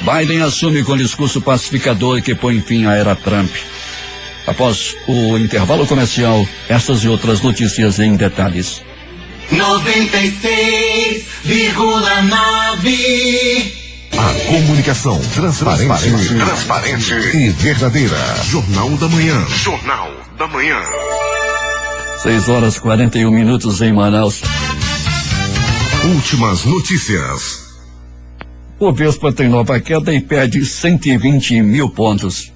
Biden assume com discurso pacificador que põe fim à era Trump. Após o intervalo comercial, estas e outras notícias em detalhes. 96,9. A comunicação transparente e verdadeira. Jornal da Manhã. 6h41 em Manaus. Últimas notícias. O Bovespa tem nova queda e perde 120 mil pontos.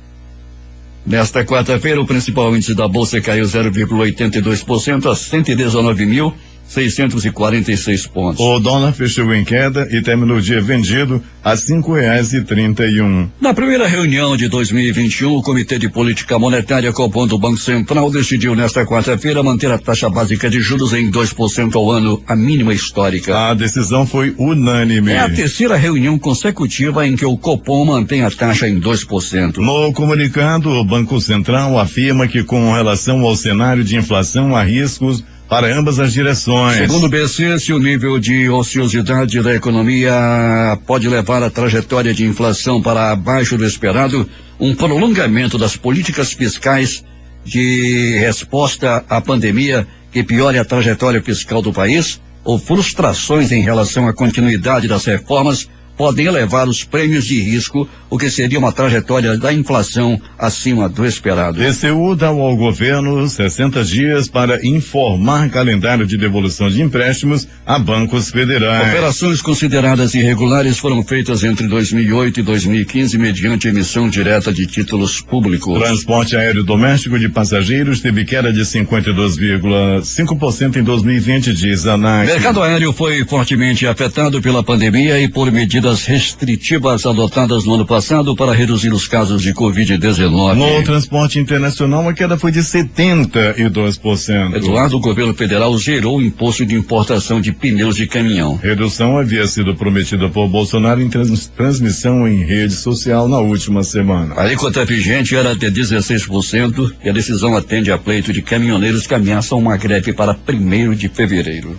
Nesta quarta-feira, o principal índice da Bolsa caiu 0,82% a 119.646 pontos. O dólar fechou em queda e terminou o dia vendido a R$5,31. Na primeira reunião de 2021, o Comitê de Política Monetária Copom do Banco Central decidiu nesta quarta-feira manter a taxa básica de juros em 2% ao ano, a mínima histórica. A decisão foi unânime. É a terceira reunião consecutiva em que o Copom mantém a taxa em 2%. No comunicado, o Banco Central afirma que com relação ao cenário de inflação há riscos para ambas as direções. Segundo o BC, se o nível de ociosidade da economia pode levar a trajetória de inflação para abaixo do esperado, um prolongamento das políticas fiscais de resposta à pandemia que piore a trajetória fiscal do país, ou frustrações em relação à continuidade das reformas, podem elevar os prêmios de risco, o que seria uma trajetória da inflação acima do esperado. TCU dá ao governo 60 dias para informar calendário de devolução de empréstimos a bancos federais. Operações consideradas irregulares foram feitas entre 2008 e 2015 mediante emissão direta de títulos públicos. Transporte aéreo doméstico de passageiros teve queda de 52,5% em 2020, diz a ANAC. O mercado aéreo foi fortemente afetado pela pandemia e por medidas restritivas adotadas no ano passado para reduzir os casos de Covid-19. No transporte internacional, a queda foi de 72%. Eduardo, o governo federal zerou o imposto de importação de pneus de caminhão. Redução havia sido prometida por Bolsonaro em transmissão em rede social na última semana. A alíquota vigente era de 16% e a decisão atende a pleito de caminhoneiros que ameaçam uma greve para 1º de fevereiro.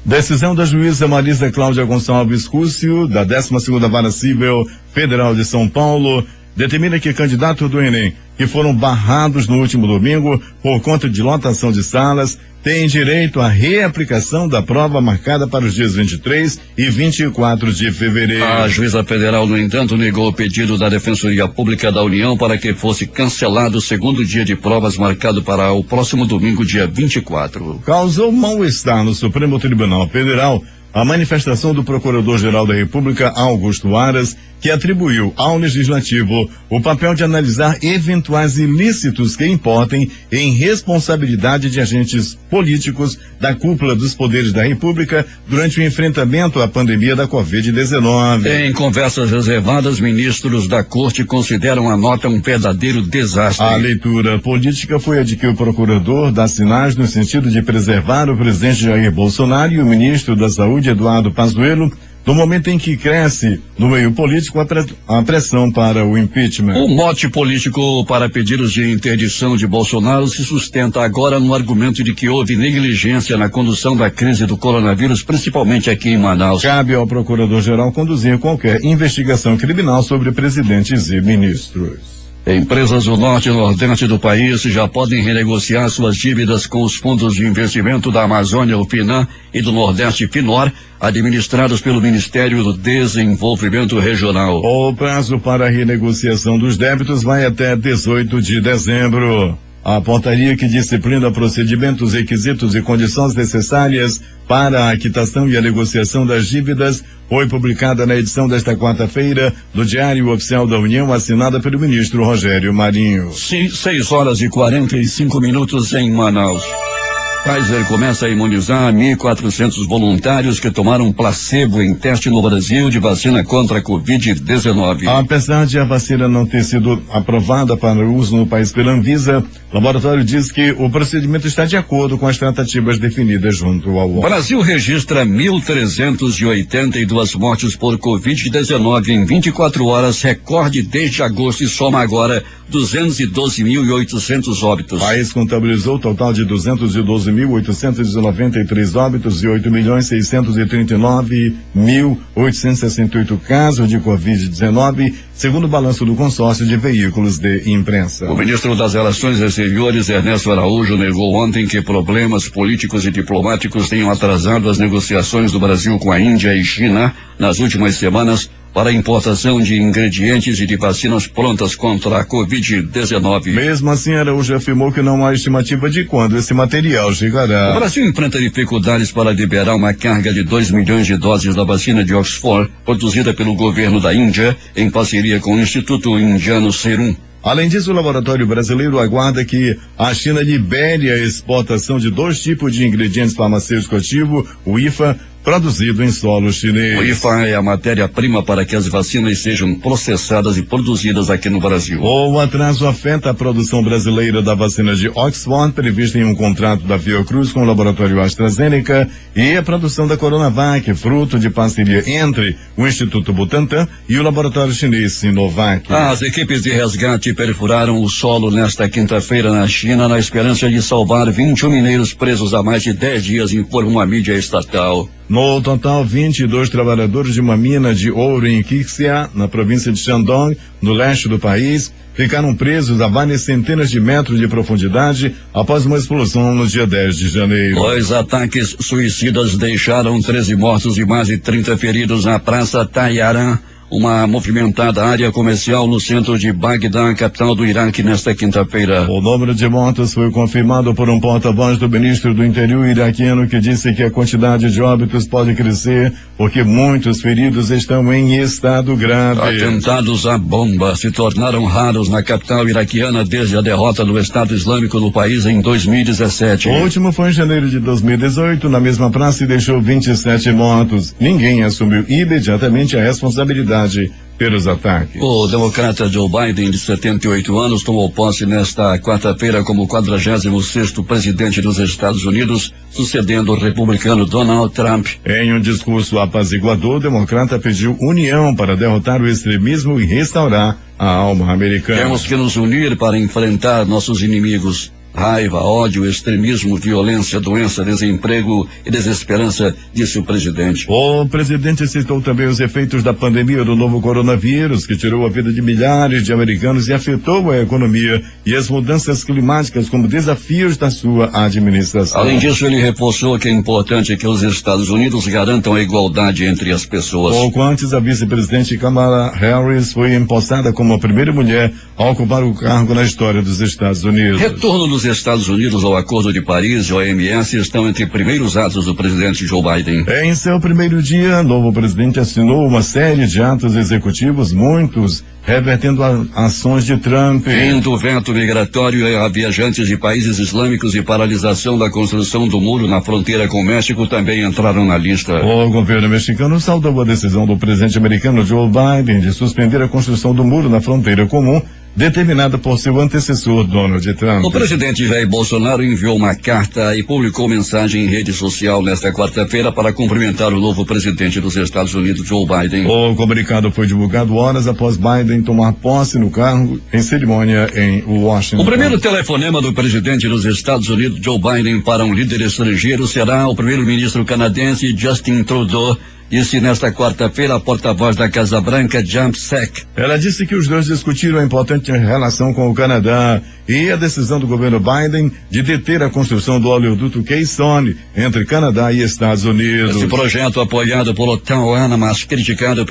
Decisão da juíza Marisa Cláudia Gonçalves Rússio, da 12ª Vara Civil Federal de São Paulo, determina que candidatos do Enem que foram barrados no último domingo por conta de lotação de salas têm direito à reaplicação da prova marcada para os dias 23 e 24 de fevereiro. A juíza federal, no entanto, negou o pedido da Defensoria Pública da União para que fosse cancelado o segundo dia de provas marcado para o próximo domingo, dia 24. Causou mal-estar no Supremo Tribunal Federal a manifestação do Procurador-Geral da República, Augusto Aras, que atribuiu ao Legislativo o papel de analisar eventuais ilícitos que importem em responsabilidade de agentes políticos da cúpula dos poderes da República durante o enfrentamento à pandemia da Covid-19. Em conversas reservadas, ministros da Corte consideram a nota um verdadeiro desastre. A leitura política foi a de que o procurador dá sinais no sentido de preservar o presidente Jair Bolsonaro e o ministro da Saúde, Eduardo Pazuello, no momento em que cresce no meio político a pressão para o impeachment. O mote político para pedidos de interdição de Bolsonaro se sustenta agora no argumento de que houve negligência na condução da crise do coronavírus, principalmente aqui em Manaus. Cabe ao procurador-geral conduzir qualquer investigação criminal sobre presidentes e ministros. Empresas do norte e nordeste do país já podem renegociar suas dívidas com os fundos de investimento da Amazônia, o FINAM, e do Nordeste, FINOR, administrados pelo Ministério do Desenvolvimento Regional. O prazo para a renegociação dos débitos vai até 18 de dezembro. A portaria que disciplina procedimentos, requisitos e condições necessárias para a quitação e a negociação das dívidas foi publicada na edição desta quarta-feira do Diário Oficial da União, assinada pelo ministro Rogério Marinho. 6h45 em Manaus. Pfizer começa a imunizar 1.400 voluntários que tomaram placebo em teste no Brasil de vacina contra a Covid-19. Apesar de a vacina não ter sido aprovada para uso no país pela Anvisa, o laboratório diz que o procedimento está de acordo com as tratativas definidas junto ao O Brasil registra 1.382 mortes por Covid-19 em 24 horas, recorde desde agosto, e soma agora 212.800 óbitos. O país contabilizou o total de 212.893 óbitos e 8.639.868 casos de Covid-19, segundo o balanço do consórcio de veículos de imprensa. O ministro das Relações Exteriores, Ernesto Araújo, negou ontem que problemas políticos e diplomáticos tenham atrasado as negociações do Brasil com a Índia e China nas últimas semanas para a importação de ingredientes e de vacinas prontas contra a Covid-19. Mesmo assim, Araújo afirmou que não há estimativa de quando esse material chegará. O Brasil enfrenta dificuldades para liberar uma carga de 2 milhões de doses da vacina de Oxford, produzida pelo governo da Índia, em parceria com o Instituto Indiano Serum. Além disso, o laboratório brasileiro aguarda que a China libere a exportação de 2 tipos de ingredientes farmacêuticos ativos, o IFA, produzido em solo chinês. O IFA é a matéria-prima para que as vacinas sejam processadas e produzidas aqui no Brasil. O atraso afeta a produção brasileira da vacina de Oxford, prevista em um contrato da Fiocruz com o laboratório AstraZeneca, e a produção da Coronavac, fruto de parceria entre o Instituto Butantan e o laboratório chinês Sinovac. As equipes de resgate perfuraram o solo nesta quinta-feira na China, na esperança de salvar 21 mineiros presos há mais de 10 dias, informa a mídia estatal. No total, 22 trabalhadores de uma mina de ouro em Qixia, na província de Shandong, no leste do país, ficaram presos a várias centenas de metros de profundidade após uma explosão no dia 10 de janeiro. 2 ataques suicidas deixaram 13 mortos e mais de 30 feridos na Praça Tayaran, uma movimentada área comercial no centro de Bagdá, capital do Iraque, nesta quinta-feira. O número de mortos foi confirmado por um porta-voz do ministro do Interior iraquiano, que disse que a quantidade de óbitos pode crescer porque muitos feridos estão em estado grave. Atentados à bomba se tornaram raros na capital iraquiana desde a derrota do Estado Islâmico no país em 2017. O último foi em janeiro de 2018, na mesma praça, e deixou 27 mortos. Ninguém assumiu imediatamente a responsabilidade pelos ataques. O democrata Joe Biden, de 78 anos, tomou posse nesta quarta-feira como 46º presidente dos Estados Unidos, sucedendo o republicano Donald Trump. Em um discurso apaziguador, o democrata pediu união para derrotar o extremismo e restaurar a alma americana. Temos que nos unir para enfrentar nossos inimigos. Raiva, ódio, extremismo, violência, doença, desemprego e desesperança, disse o presidente. O presidente citou também os efeitos da pandemia do novo coronavírus, que tirou a vida de milhares de americanos e afetou a economia, e as mudanças climáticas como desafios da sua administração. Além disso, ele reforçou que é importante que os Estados Unidos garantam a igualdade entre as pessoas. Pouco antes, a vice-presidente Kamala Harris foi empossada como a primeira mulher a ocupar o cargo na história dos Estados Unidos. Retorno dos Estados Unidos ao Acordo de Paris e ao OMS estão entre primeiros atos do presidente Joe Biden. Em seu primeiro dia, o novo presidente assinou uma série de atos executivos, muitos revertendo ações de Trump. Fim do veto migratório a viajantes de países islâmicos e paralisação da construção do muro na fronteira com o México também entraram na lista. O governo mexicano saudou a decisão do presidente americano Joe Biden de suspender a construção do muro na fronteira comum, determinada por seu antecessor Donald Trump. O presidente Jair Bolsonaro enviou uma carta e publicou mensagem em rede social nesta quarta-feira para cumprimentar o novo presidente dos Estados Unidos, Joe Biden. O comunicado foi divulgado horas após Biden tomar posse no cargo em cerimônia em Washington. O primeiro telefonema do presidente dos Estados Unidos, Joe Biden, para um líder estrangeiro será o primeiro-ministro canadense Justin Trudeau, disse nesta quarta-feira a porta-voz da Casa Branca, Jen Psaki. Ela disse que os dois discutiram a importante relação com o Canadá e a decisão do governo Biden de deter a construção do oleoduto Keystone entre Canadá e Estados Unidos. Esse projeto, apoiado por Ottawa, mas criticado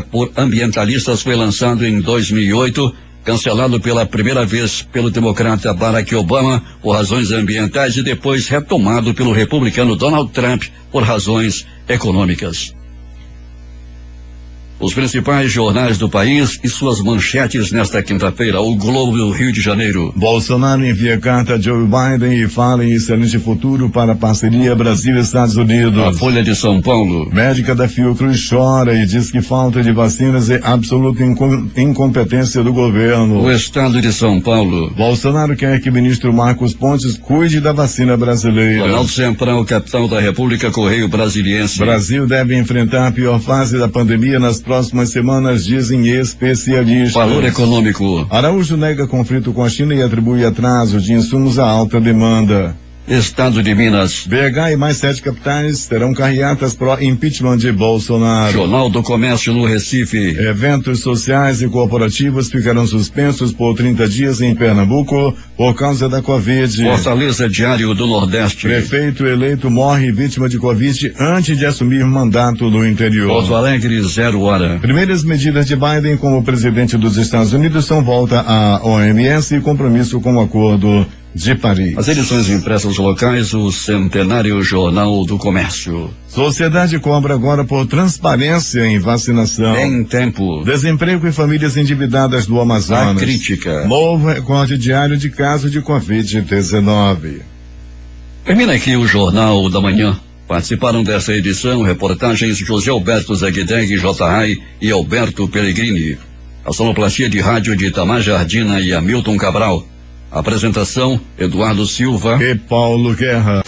por ambientalistas, foi lançado em 2008, cancelado pela primeira vez pelo democrata Barack Obama por razões ambientais e depois retomado pelo republicano Donald Trump por razões econômicas. Os principais jornais do país e suas manchetes nesta quinta-feira. O Globo do Rio de Janeiro. Bolsonaro envia carta a Joe Biden e fala em excelente futuro para a parceria Brasil-Estados Unidos. A Folha de São Paulo. Médica da Fiocruz chora e diz que falta de vacinas é absoluta incompetência do governo. O Estado de São Paulo. Bolsonaro quer que o ministro Marcos Pontes cuide da vacina brasileira. Ronaldo Semprão, capitão da República, Correio Brasiliense. Brasil deve enfrentar a pior fase da pandemia nas próximas semanas, dizem especialistas. Valor econômico. Araújo nega conflito com a China e atribui atraso de insumos à alta demanda. Estado de Minas. BH e mais 7 capitais terão carreatas pró-impeachment de Bolsonaro. Jornal do Comércio no Recife. Eventos sociais e corporativos ficarão suspensos por 30 dias em Pernambuco por causa da Covid. Fortaleza, Diário do Nordeste. Prefeito eleito morre vítima de Covid antes de assumir mandato no interior. Porto Alegre, 0 hora. Primeiras medidas de Biden como presidente dos Estados Unidos são volta à OMS e compromisso com o acordo de Paris. As edições impressas locais, o Centenário Jornal do Comércio. Sociedade cobra agora por transparência em vacinação. Em tempo. Desemprego e famílias endividadas do Amazonas. A crítica. Novo recorde diário de casos de Covid-19. Termina aqui o Jornal da Manhã. Participaram dessa edição reportagens José Alberto Zaguideg, J.A. e Alberto Pellegrini. A sonoplastia de rádio de Itamar Jardina e Hamilton Cabral. Apresentação, Eduardo Silva e Paulo Guerra.